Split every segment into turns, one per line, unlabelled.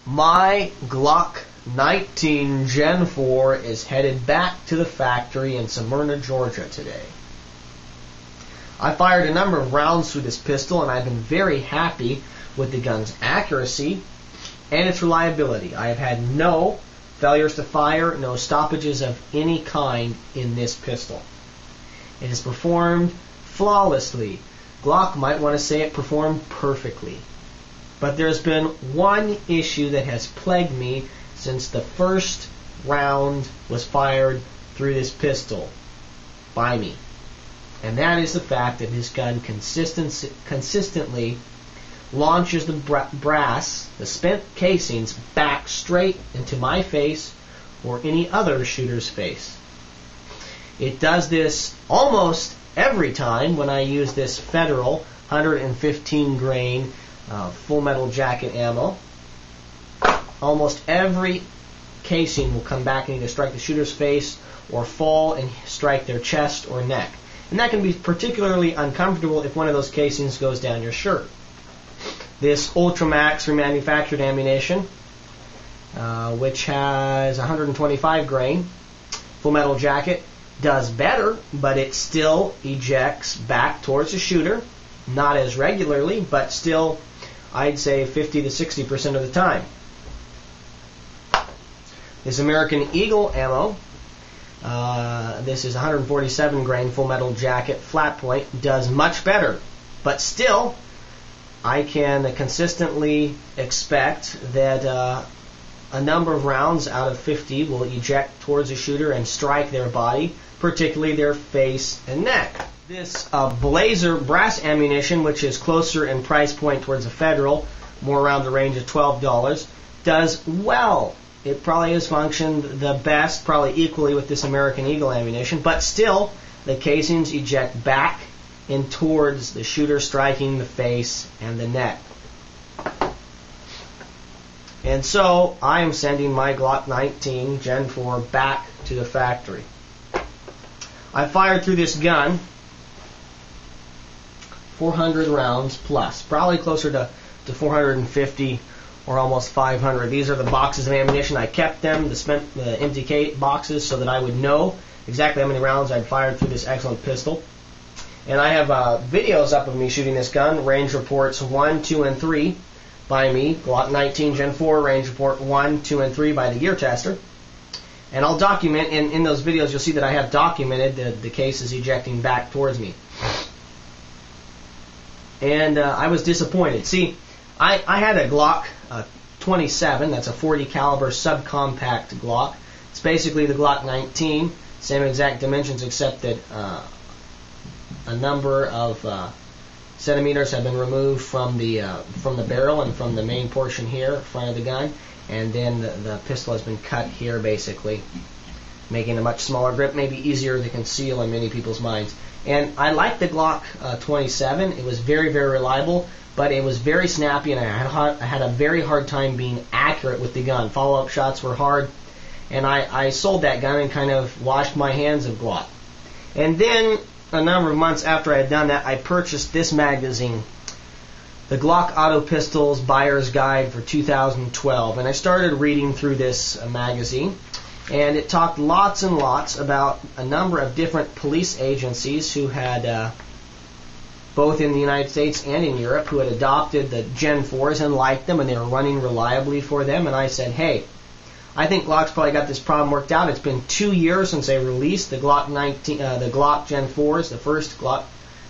My Glock 19 Gen 4 is headed back to the factory in Smyrna, Georgia today. I fired a number of rounds through this pistol, and I've been very happy with the gun's accuracy and its reliability. I have had no failures to fire, no stoppages of any kind in this pistol. It has performed flawlessly. Glock might want to say it performed perfectly. But there's been one issue that has plagued me since the first round was fired through this pistol by me. And that is the fact that this gun consistently launches the brass, the spent casings, back straight into my face or any other shooter's face. It does this almost every time when I use this Federal 115 grain full metal jacket ammo. Almost every casing will come back and either strike the shooter's face or fall and strike their chest or neck. And that can be particularly uncomfortable if one of those casings goes down your shirt. This Ultramax remanufactured ammunition, which has 125 grain full metal jacket, does better, but it still ejects back towards the shooter. Not as regularly, but still, I'd say 50 to 60% of the time. This American Eagle ammo, this is 147 grain full metal jacket flat point, does much better, but still I can consistently expect that a number of rounds out of 50 will eject towards the shooter and strike their body, particularly their face and neck. This Blazer brass ammunition, which is closer in price point towards the Federal, more around the range of $12, does well. It probably has functioned the best, probably equally with this American Eagle ammunition, but still the casings eject back and towards the shooter, striking the face and the neck. And so I am sending my Glock 19 Gen 4 back to the factory. I fired through this gun 400 rounds plus, probably closer to 450 or almost 500. These are the boxes of ammunition. I kept them, the empty boxes, so that I would know exactly how many rounds I'd fired through this excellent pistol. And I have videos up of me shooting this gun, range reports 1, 2, and 3 by me, Glock 19 Gen 4, range report 1, 2, and 3 by TheGearTester. And I'll document, in those videos you'll see that I have documented the cases ejecting back towards me. And I was disappointed. See, I had a Glock 27, that's a 40 caliber subcompact Glock. It's basically the Glock 19, same exact dimensions except that a number of centimeters have been removed from the barrel and from the main portion here, front of the gun, and then the pistol has been cut here basically, making a much smaller grip, maybe easier to conceal in many people's minds. And I liked the Glock 27. It was very, very reliable, but it was very snappy, and I had a very hard time being accurate with the gun. Follow-up shots were hard, and I sold that gun and kind of washed my hands of Glock. And then, a number of months after I had done that, I purchased this magazine, the Glock Auto Pistols Buyer's Guide for 2012, and I started reading through this magazine. And it talked lots and lots about a number of different police agencies who had, both in the United States and in Europe, who had adopted the Gen 4s and liked them, and they were running reliably for them. And I said, hey, I think Glock's probably got this problem worked out. It's been 2 years since they released the Glock 19, the Glock Gen 4s, the first Glock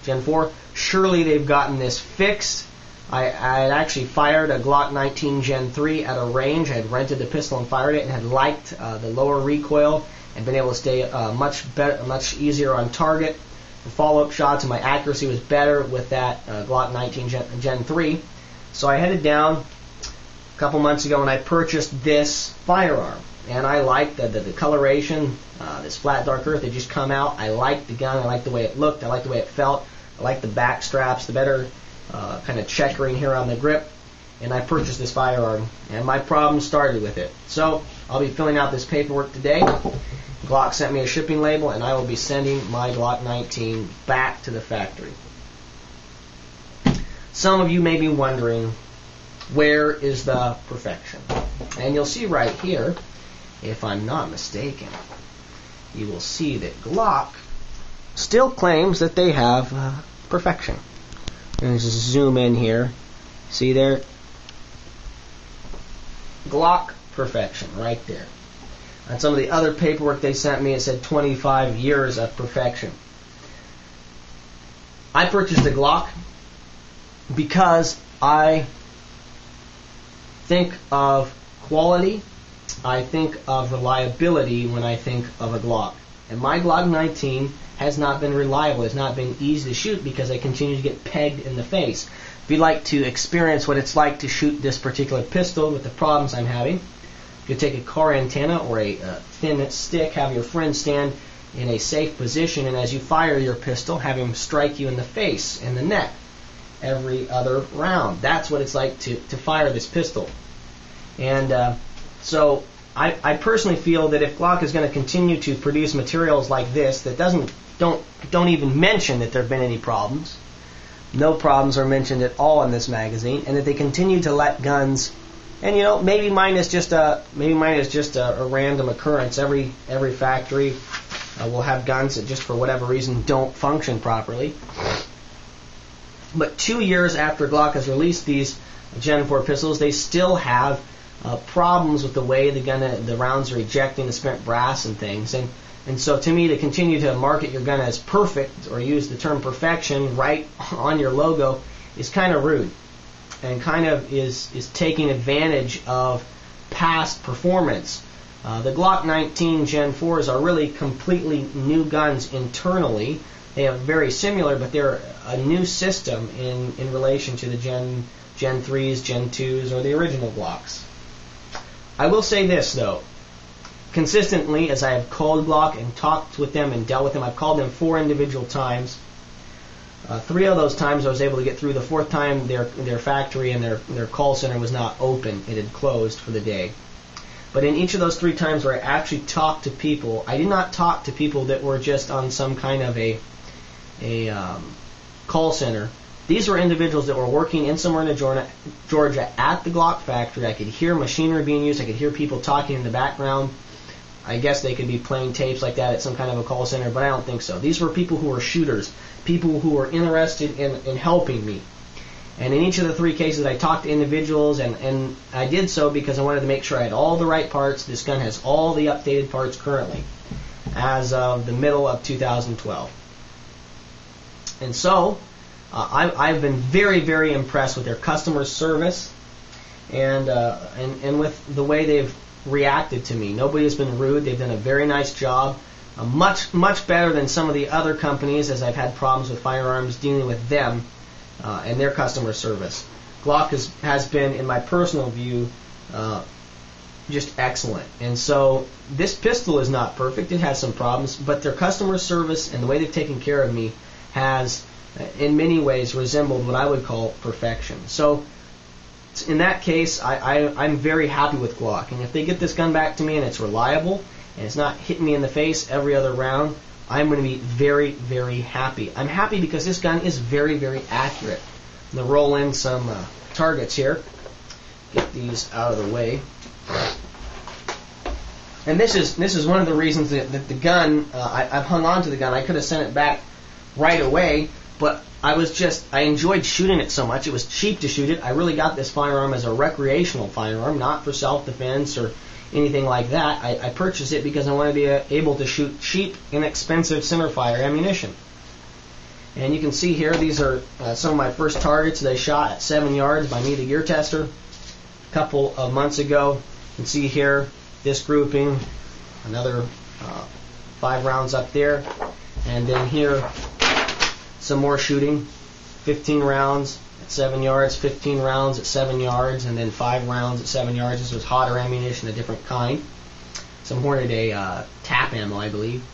Gen 4. Surely they've gotten this fixed. I had actually fired a Glock 19 Gen 3 at a range. I had rented the pistol and fired it, and had liked the lower recoil and been able to stay much easier on target. The follow-up shots and my accuracy was better with that Glock 19 Gen 3. So I headed down a couple months ago and I purchased this firearm. And I liked the coloration, this flat dark earth. They just come out. I liked the gun. I liked the way it looked. I liked the way it felt. I liked the back straps, the better kind of checkering here on the grip, and I purchased this firearm, and my problem started with it. So I'll be filling out this paperwork today. Glock sent me a shipping label, and I will be sending my Glock 19 back to the factory. Some of you may be wondering, where is the perfection? And you'll see right here, if I'm not mistaken, you will see that Glock still claims that they have perfection. And just zoom in here. See there? Glock perfection right there. On some of the other paperwork they sent me, it said 25 years of perfection. I purchased a Glock because I think of quality, I think of reliability when I think of a Glock. And my Glock 19 has not been reliable, has not been easy to shoot because I continue to get pegged in the face. If you'd like to experience what it's like to shoot this particular pistol with the problems I'm having, you take a car antenna or a thin stick, have your friend stand in a safe position, and as you fire your pistol, have him strike you in the face and the neck every other round. That's what it's like to fire this pistol. And so I personally feel that if Glock is going to continue to produce materials like this that don't even mention that there have been any problems, no problems are mentioned at all in this magazine, and that they continue to let guns, and you know, maybe mine is just a random occurrence. Every factory will have guns that just for whatever reason don't function properly. But 2 years after Glock has released these Gen 4 pistols, they still have problems with the way the rounds are ejecting the spent brass and things. And so to me, to continue to market your gun as perfect or use the term perfection right on your logo is kind of rude and kind of is taking advantage of past performance. The Glock 19 Gen 4s are really completely new guns internally. They are very similar, but they're a new system in relation to the Gen 3s, Gen 2s, or the original Glocks. I will say this, though. Consistently, as I have called Glock and talked with them and dealt with them, I've called them 4 individual times. 3 of those times I was able to get through. The 4th time, their factory and their call center was not open. It had closed for the day. But in each of those 3 times where I actually talked to people, I did not talk to people that were just on some kind of a call center. These were individuals that were working in somewhere in Georgia at the Glock factory. I could hear machinery being used. I could hear people talking in the background. I guess they could be playing tapes like that at some kind of a call center, but I don't think so. These were people who were shooters, people who were interested in helping me. And in each of the 3 cases, I talked to individuals, and I did so because I wanted to make sure I had all the right parts. This gun has all the updated parts currently, as of the middle of 2012. And so, I've been very, very impressed with their customer service and with the way they've reacted to me. Nobody has been rude. They've done a very nice job. Much better than some of the other companies, as I've had problems with firearms dealing with them and their customer service. Glock has been, in my personal view, just excellent. And so this pistol is not perfect. It has some problems, but their customer service and the way they've taken care of me has, in many ways, resembled what I would call perfection. So in that case, I'm very happy with Glock. And if they get this gun back to me and it's reliable and it's not hitting me in the face every other round, I'm going to be very, very happy. I'm happy because this gun is very, very accurate. I'm going to roll in some targets here. Get these out of the way. And this is one of the reasons that the gun, I've hung on to the gun. I could have sent it back right away, but I enjoyed shooting it so much. It was cheap to shoot it. I really got this firearm as a recreational firearm, not for self-defense or anything like that. I purchased it because I wanted to be able to shoot cheap, inexpensive centerfire ammunition. And you can see here, these are some of my first targets that I shot at 7 yards by me, TheGearTester, a couple of months ago. You can see here, this grouping, another 5 rounds up there. And then here, some more shooting, 15 rounds at 7 yards, 15 rounds at 7 yards, and then 5 rounds at 7 yards. This was hotter ammunition, a different kind. Some Hornady tap ammo, I believe.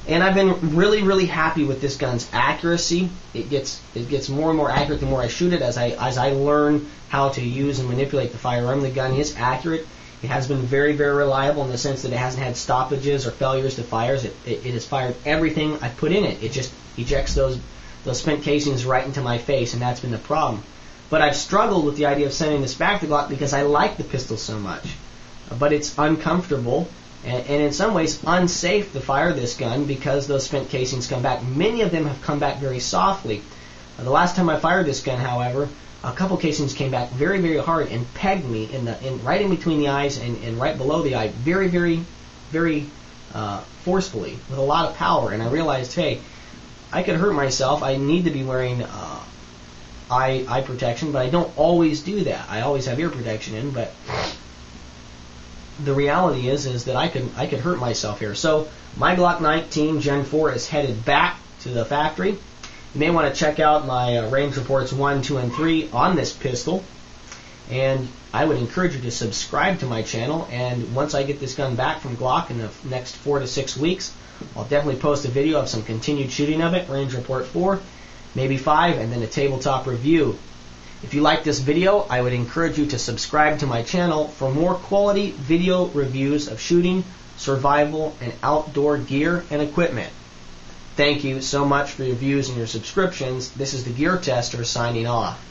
And I've been really, really happy with this gun's accuracy. It gets more and more accurate the more I shoot it. As I learn how to use and manipulate the firearm, the gun is accurate. It has been very, very reliable in the sense that it hasn't had stoppages or failures to fires. It has fired everything I put in it. It just ejects those spent casings right into my face, and that's been the problem. But I've struggled with the idea of sending this back to Glock because I like the pistol so much. But it's uncomfortable and in some ways unsafe to fire this gun because those spent casings come back. Many of them have come back very softly. The last time I fired this gun, however, a couple casings came back very, very hard and pegged me right in between the eyes and right below the eye, very, very, very forcefully, with a lot of power. And I realized, hey, I could hurt myself. I need to be wearing eye protection, but I don't always do that. I always have ear protection in, but the reality is that I could hurt myself here. So my Glock 19 Gen 4 is headed back to the factory. You may want to check out my range reports 1, 2, and 3 on this pistol. And I would encourage you to subscribe to my channel. And once I get this gun back from Glock in the next 4 to 6 weeks, I'll definitely post a video of some continued shooting of it, range report 4, maybe 5, and then a tabletop review. If you like this video, I would encourage you to subscribe to my channel for more quality video reviews of shooting, survival, and outdoor gear and equipment. Thank you so much for your views and your subscriptions. This is the Gear Tester signing off.